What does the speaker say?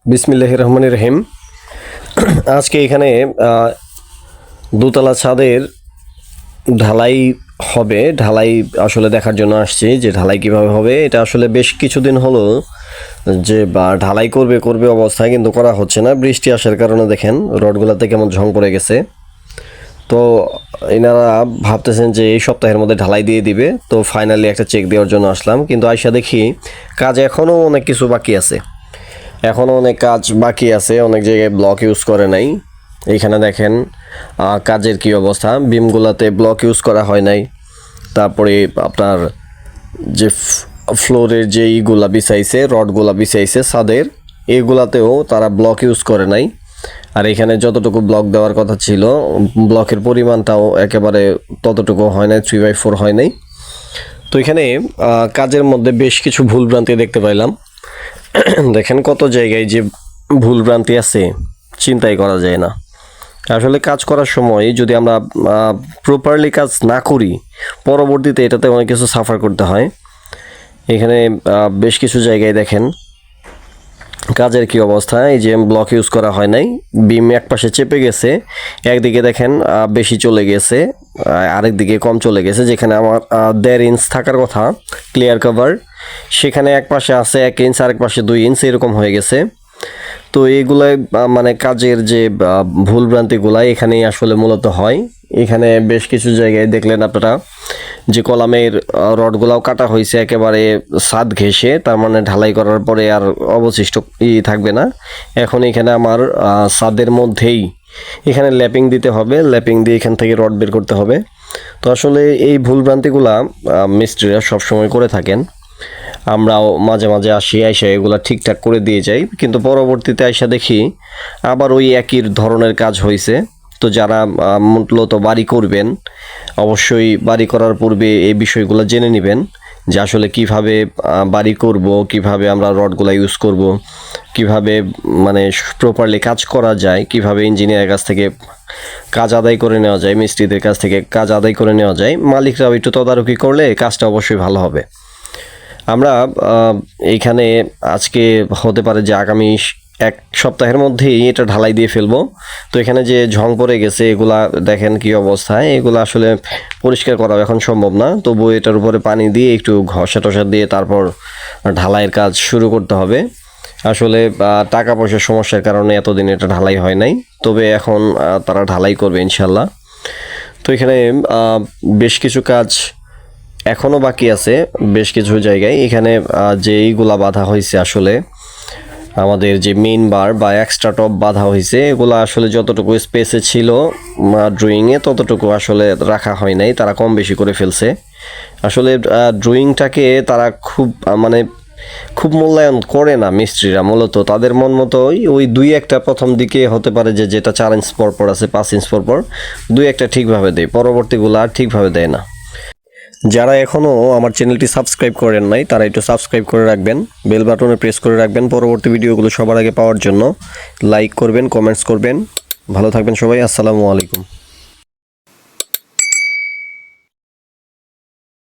বিসমিল্লাহির রহমানির রহিম। আজকে এখানে দোতলা ছাদের ঢালাই হবে। ঢালাই আসলে দেখার জন্য আসছি যে ঢালাই কিভাবে হবে। এটা আসলে বেশ কিছুদিন হলো যে ঢালাই করবে অবস্থায় কিন্তু করা হচ্ছে না। বৃষ্টি আসার কারণে দেখেন রডগুলোতে কেমন ঝং পড়ে গেছে। তো এনারা ভাবতেছেন যে এই সপ্তাহের মধ্যে ঢালাই দিয়ে দিবে। তো ফাইনালি একটা চেক দেওয়ার জন্য আসলাম, কিন্তু আইসা দেখি কাজ এখনও অনেক কিছু বাকি আছে। এখনও অনেক কাজ বাকি আছে, অনেক জায়গায় ব্লক ইউজ করে নাই। এইখানে দেখেন কাজের কি অবস্থা। বিমগুলাতে ব্লক ইউজ করা হয় নাই। তারপরে আপনার যে ফ্লোরের যে ইগুলা বিছাইছে, রডগুলা বিছাইছে ছাদের, এগুলাতেও তারা ব্লক ইউজ করে নাই। আর এখানে যতটুকু ব্লক দেওয়ার কথা ছিল, ব্লকের পরিমাণটাও একেবারে ততটুকু হয় নাই, 3/4 হয় নাই। তো এখানে কাজের মধ্যে বেশ কিছু ভুলভ্রান্তি দেখতে পাইলাম। দেখেন কত জায়গায় যে ভুলভ্রান্তি আছে, চিন্তাই করা যায় না। আসলে কাজ করার সময় যদি আমরা প্রপারলি কাজ না করি, পরবর্তীতে এটাতে অনেক কিছু সাফার করতে হয়। এখানে বেশ কিছু জায়গায় দেখেন কাজের কি অবস্থা। এই যে ব্লক ইউজ করা হয় নাই, বিম এক পাশে চেপে গেছে, একদিকে দেখেন বেশি চলে গেছে, আরেক দিকে কম চলে গেছে। যেখানে আমার 1.5 ইঞ্চ থাকার কথা ক্লিয়ার কভার, সেখানে এক পাশে আছে 1 ইঞ্চ, আরেক পাশে 2 ইঞ্চ, এরকম হয়ে গেছে। তো এইগুলাই মানে কাজের যে ভুলভ্রান্তিগুলা এখানেই আসলে মূলত হয়। এখানে বেশ কিছু জায়গায় দেখলেন আপনারা যে কলামের রডগুলাও কাটা হয়েছে একেবারে ছাদ ঘেঁষে, তার মানে ঢালাই করার পরে আর অবশিষ্ট থাকবে না। এখন এখানে আমার ছাদের মধ্যেই এখানে ল্যাপিং দিতে হবে, ল্যাপিং দিয়ে এখান থেকে রড বের করতে হবে। তো আসলে এই ভুলভ্রান্তিগুলা মিস্ত্রিরা সবসময় করে থাকেন। আমরাও মাঝে মাঝে আসি, আইসা এগুলো ঠিকঠাক করে দিয়ে যাই, কিন্তু পরবর্তীতে আইসা দেখি আবার ওই একই ধরনের কাজ হয়েছে। তো যারা মূলত বাড়ি করবেন, অবশ্যই বাড়ি করার পূর্বে এই বিষয়গুলো জেনে নেবেন যে আসলে কিভাবে বাড়ি করব, কিভাবে আমরা রডগুলো ইউজ করব, কিভাবে মানে প্রপারলি কাজ করা যায়, কিভাবে ইঞ্জিনিয়ারের কাছ থেকে কাজ আদায় করে নেওয়া যায়, মিস্ত্রিদের কাছ থেকে কাজ আদায় করে নেওয়া যায়। মালিকরাও একটু তদারকি করলে কাজটা অবশ্যই ভালো হবে। আমরা এইখানে আজকে হতে পারে যে আগামী 1 সপ্তাহের মধ্যেই এটা ঢালাই দিয়ে ফেলবো। তো এখানে যে ঝং পড়ে গেছে এগুলা দেখেন কি অবস্থায়, এগুলো আসলে পরিষ্কার করা এখন সম্ভব না। তবু এটার উপরে পানি দিয়ে একটু ঘষা টসা দিয়ে তারপর ঢালাইয়ের কাজ শুরু করতে হবে। আসলে টাকা পয়সার সমস্যার কারণে এতদিন এটা ঢালাই হয় নাই, তবে এখন তারা ঢালাই করবে ইনশাল্লাহ। তো এখানে বেশ কিছু কাজ এখনও বাকি আছে বেশ কিছু জায়গায়। এখানে যে এইগুলা বাঁধা হয়েছে, আসলে আমাদের যে মেইন বার বা এক্সট্রা টপ বাঁধা হয়েছে, এগুলো আসলে যতটুকু স্পেসে ছিল ড্রয়িংয়ে ততটুকু আসলে রাখা হয় নাই, তারা কম বেশি করে ফেলছে। আসলে ড্রয়িংটাকে তারা খুব মূল্যায়ন করে না মিস্ত্রিরা। মূলত তাদের মন মতোই ওই 2-1টা প্রথম দিকে হতে পারে যে যেটা 4 ইঞ্চ পর আছে, 5 ইঞ্চ পর 2-1টা ঠিকভাবে দেয়, পরবর্তীগুলো আর ঠিকভাবে দেয় না। যারা এখনও আমার চ্যানেলটি সাবস্ক্রাইব করেন নাই তারা একটু সাবস্ক্রাইব করে রাখবেন, বেল বাটনে প্রেস করে রাখবেন পরবর্তী ভিডিওগুলো সবার আগে পাওয়ার জন্য। লাইক করবেন, কমেন্টস করবেন। ভালো থাকবেন সবাই। আসসালামু আলাইকুম।